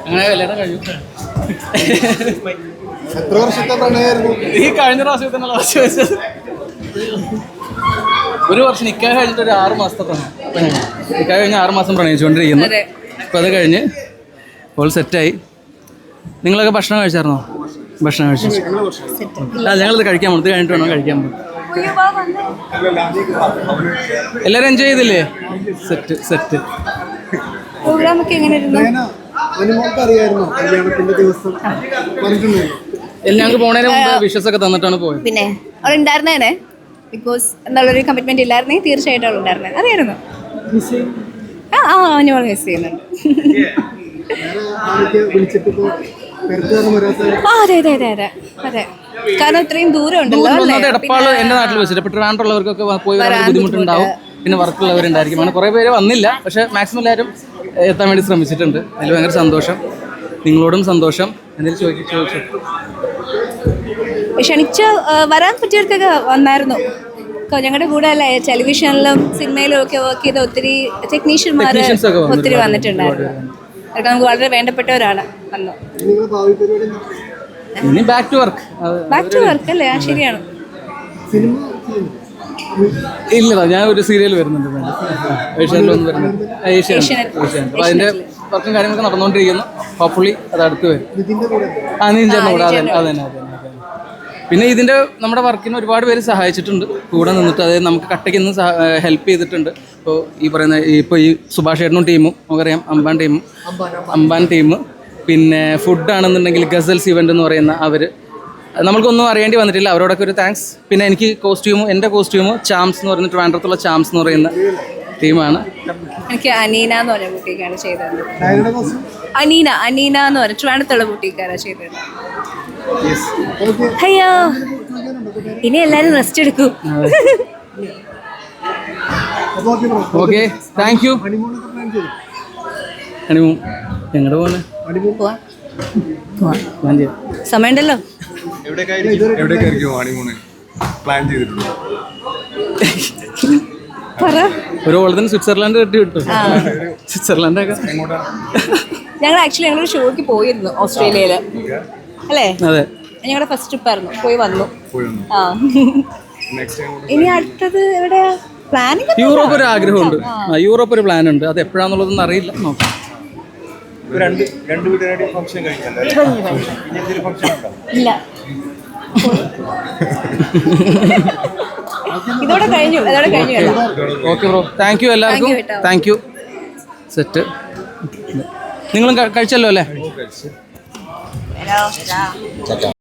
അങ്ങനെ കല്യാണം കഴിഞ്ഞു. എത്ര വർഷത്തെ പ്രണയമായിരുന്നു? ഈ കഴിഞ്ഞ പ്രാവശ്യം തന്നെ ലാസ്റ്റ് വെച്ചത്. ഒരു വർഷം നിൽക്കാൻ കഴിഞ്ഞിട്ട് ഒരു 6 മാസത്തെ പ്രണയം. നിൽക്കാൻ കഴിഞ്ഞ് 6 മാസം പ്രണയിച്ചുകൊണ്ടിരിക്കുന്നു. അപ്പോൾ അത് കഴിഞ്ഞ് ഓൾ സെറ്റായി. നിങ്ങളൊക്കെ ഭക്ഷണം കഴിച്ചായിരുന്നോ? ഭക്ഷണം കഴിച്ചു. ഞങ്ങളിത് കഴിക്കാൻ പോകും. ഇത് കഴിഞ്ഞിട്ട് വേണം കഴിക്കാൻ പോകും. എല്ലാവരും എൻജോയ് ചെയ്തില്ലേ? Set set. പ്രോഗ്രാമൊക്കെ എങ്ങനെയായിരുന്നു? ഞങ്ങൾക്ക് പോണതിന് മുമ്പ് വിഷസ് ഒക്കെ തന്നിട്ടാണ് പോയത്. പിന്നെ അവിടെ ഉണ്ടായിരുന്നേനെ ബിക്കോസ് എന്നുള്ളൊരു കമ്മിറ്റ്മെന്റ് ഇല്ലായിരുന്നെങ്കിൽ തീർച്ചയായിട്ടും അവിടെ ഉണ്ടായിരുന്നേ. അറിയായിരുന്നു. ഞാൻ മിസ് ചെയ്യുന്നുണ്ട്. അതെ അതെ അതെ അതെ അതെ. കാരണം ഇത്രയും ദൂരം ഉണ്ടല്ലോ. എടപ്പാള് എന്റെ നാട്ടിൽ വെച്ചിട്ട് ഇപ്പൊ ട്രിവാൻഡ്രമുള്ളവർക്കൊക്കെ പോയി വരാൻ ബുദ്ധിമുട്ടുണ്ടാവും. പിന്നെ വർക്കുള്ളവരുണ്ടായിരിക്കും. അങ്ങനെ കുറേ പേര് വന്നില്ല. പക്ഷെ മാക്സിമം എല്ലാവരും എത്താൻ വേണ്ടി ശ്രമിച്ചിട്ടുണ്ട്. അതിൽ ഭയങ്കര സന്തോഷം. നിങ്ങളോടും സന്തോഷം. എന്തെങ്കിലും ചോദിച്ചു ക്ഷണിച്ച് വരാൻ പറ്റിയവർക്കൊക്കെ വന്നായിരുന്നു. ഞങ്ങളുടെ കൂടെ അല്ലേ ടെലിവിഷനിലും സിനിമയിലും ഒക്കെ വർക്ക് ചെയ്ത ഒത്തിരി ടെക്നീഷ്യന്മാർ ഒത്തിരി വന്നിട്ടുണ്ടായിരുന്നു. അതൊക്കെ നമുക്ക് വളരെ വേണ്ടപ്പെട്ടവരാണ്. വന്നു back to work. Back to work അല്ലേ? ശരിയാണ്. ഇല്ല, ഞാൻ ഒരു സീരിയൽ വരുന്നുണ്ട്. ഏഷ്യാനെറ്റിലൊന്നും വരുന്നുണ്ട്. ഏഷ്യാനെറ്റ്. അപ്പോൾ അതിൻ്റെ വർക്കും കാര്യങ്ങളൊക്കെ നടന്നുകൊണ്ടിരിക്കുന്നു. ഹോപ്പ്ഫുള്ളി അത് അടുത്ത് വരും. നീന്തേണ്ട കൂടെ. അതെ. പിന്നെ ഇതിൻ്റെ നമ്മുടെ വർക്കിന് ഒരുപാട് പേര് സഹായിച്ചിട്ടുണ്ട്. കൂടെ നിന്നിട്ട് അതായത് നമുക്ക് കട്ടയ്ക്ക് നിന്ന് ഹെൽപ്പ് ചെയ്തിട്ടുണ്ട്. ഇപ്പോൾ ഈ പറയുന്ന ഇപ്പോൾ ഈ സുഭാഷ് ചേട്ടനും ടീമും നമുക്കറിയാം. അമ്പാൻ ടീം. പിന്നെ ഫുഡാണെന്നുണ്ടെങ്കിൽ ഗസൽസ് ഇവൻ്റ് എന്ന് പറയുന്ന അവർ നമ്മൾക്കൊന്നും അറിയേണ്ടി വന്നിട്ടില്ല. അവരോടൊക്കെ ഒരു താങ്ക്സ്. പിന്നെ എനിക്ക് എൻ്റെ കോസ്റ്റ്യൂമ് ചാംസ് എന്ന് പറയുന്ന ട്രിവാൻഡ്രത്തുള്ള ചാംസ് എന്ന് പറയുന്ന ടീമാണ്. എനിക്ക് അനീന എന്ന് പറഞ്ഞ ബുട്ടീക്കാണ് ചെയ്തത്. അനീന എന്ന് പറഞ്ഞ ട്രിവാൻഡ്രത്തുള്ള ബുട്ടീക്കാരാണ് ചെയ്തത്. അയ്യോ, ഇനി എല്ലാരും റെസ്റ്റ് എടുക്കൂ. Okay, thank you. ഹണിമൂൺ എങ്ങോട്ട് പോകാൻ സമയമുണ്ടല്ലോ. ഒരു ഓളത്തിന് സ്വിറ്റ്സർലാൻഡ് കെട്ടി വിട്ടു. സ്വിറ്റ്സർലാൻഡൊക്കെ ഞങ്ങൾ ആക്ച്വലി ഞങ്ങളൊരു ഷോയ്ക്ക് പോയിരുന്നു ഓസ്ട്രേലിയയില് അല്ലേ? അതെ, ഞങ്ങളുടെ ഫസ്റ്റ് ട്രിപ്പായിരുന്നു. പോയി വന്നു. ഇനി അടുത്തത് എവിടെ? പ്ലാനിങ് യൂറോപ്പ് ഒരു ആഗ്രഹമുണ്ട്. യൂറോപ്പ് ഒരു പ്ലാൻ ഉണ്ട്. അത് എപ്പോഴാന്നുള്ളതൊന്നും അറിയില്ല. നോക്കാം. ഇല്ല, ഇതോടെ കഴിഞ്ഞു. ഓക്കെ ബ്രോ, താങ്ക് യു എല്ലാവർക്കും. Thank you. സെറ്റ്. നിങ്ങളും കഴിച്ചല്ലോ അല്ലേ?